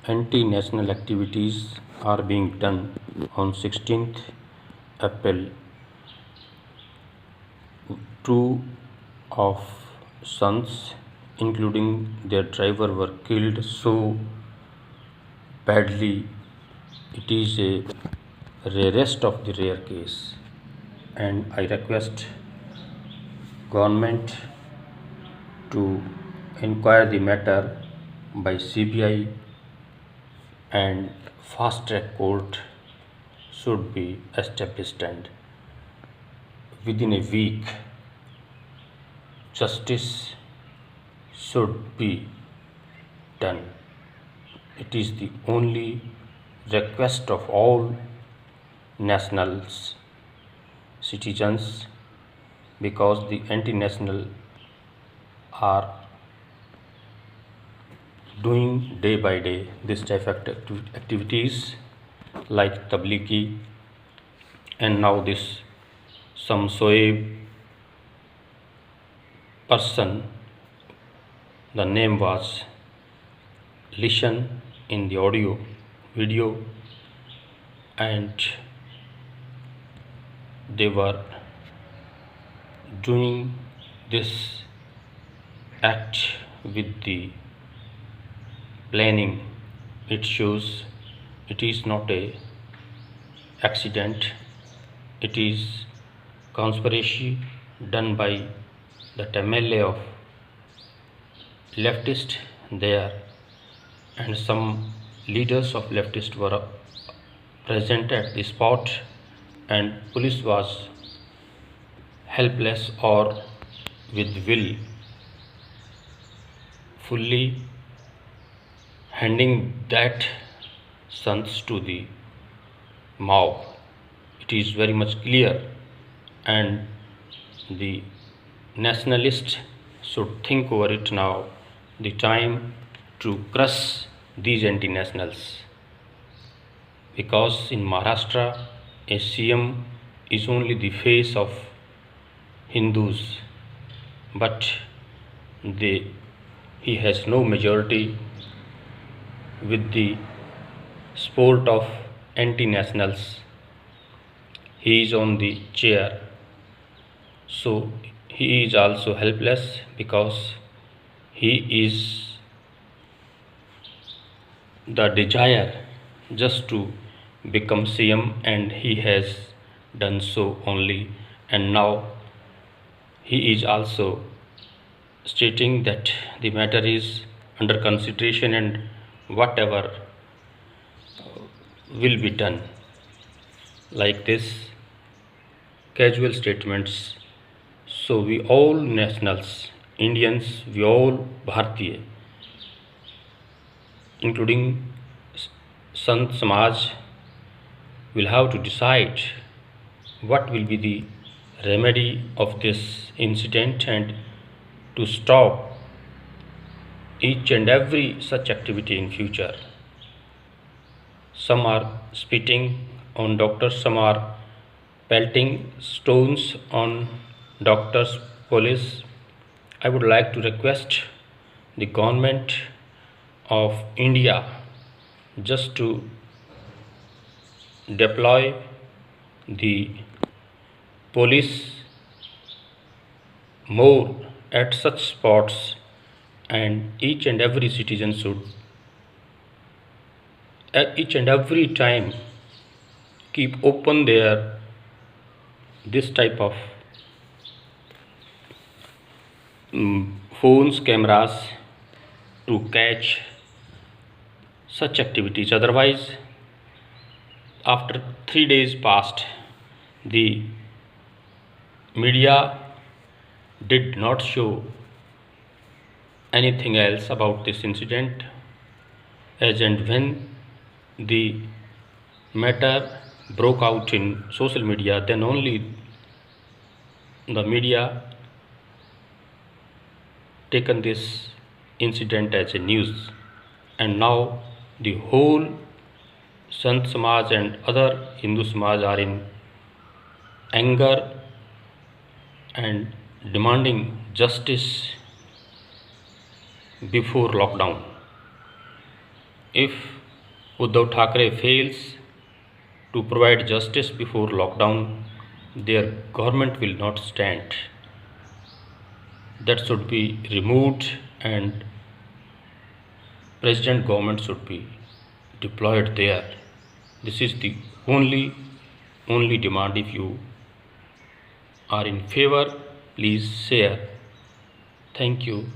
Anti-national activities are being done on 16th April. Two of sons, including their driver, were killed so badly. It is a rarest of the rare case, and I request government to inquire the matter by CBI, and fast track court should be established, and within a week justice should be done. It is the only request of all nationals, citizens, because the anti-national are doing day by day this type of activities like Tablighi, and now this some Soeb person, the name was Lishan in the audio video, and they were doing this act with the planning. It shows it is not a accident, it is conspiracy done by that MLA of leftist there, and some leaders of leftist were present at the spot, and police was helpless or with will fully handing that sons to the mob. It is very much clear, and the nationalists should think over it now, the time to crush these anti-nationals, because in Maharashtra a CM is only the face of Hindus, but he has no majority with the support of anti-nationals. He is on the chair, so he is also helpless because he is the desire just to become CM, and he has done so only, and now he is also stating that the matter is under consideration and whatever will be done. Like this casual statements. So we all nationals, Indians, we all Bharatiya, including Sant Samaj, will have to decide what will be the remedy of this incident, and to stop each and every such activity in future. Some are spitting on doctors, some are pelting stones on doctors, police. I would like to request the government of India just to deploy the police more at such spots, and each and every citizen should at each and every time keep open their this type of phones, cameras, to catch such activities. Otherwise, after 3 days passed, the media did not show anything else about this incident. As and when the matter broke out in social media, then only the media taken this incident as a news, and now the whole Sant Samaj and other Hindu Samaj are in anger and demanding justice before lockdown. if Uddhav Thackeray fails to provide justice before lockdown, their government will not stand. That should be removed, and president government should be deployed there. This is the only demand. If you are in favor, please share. Thank you.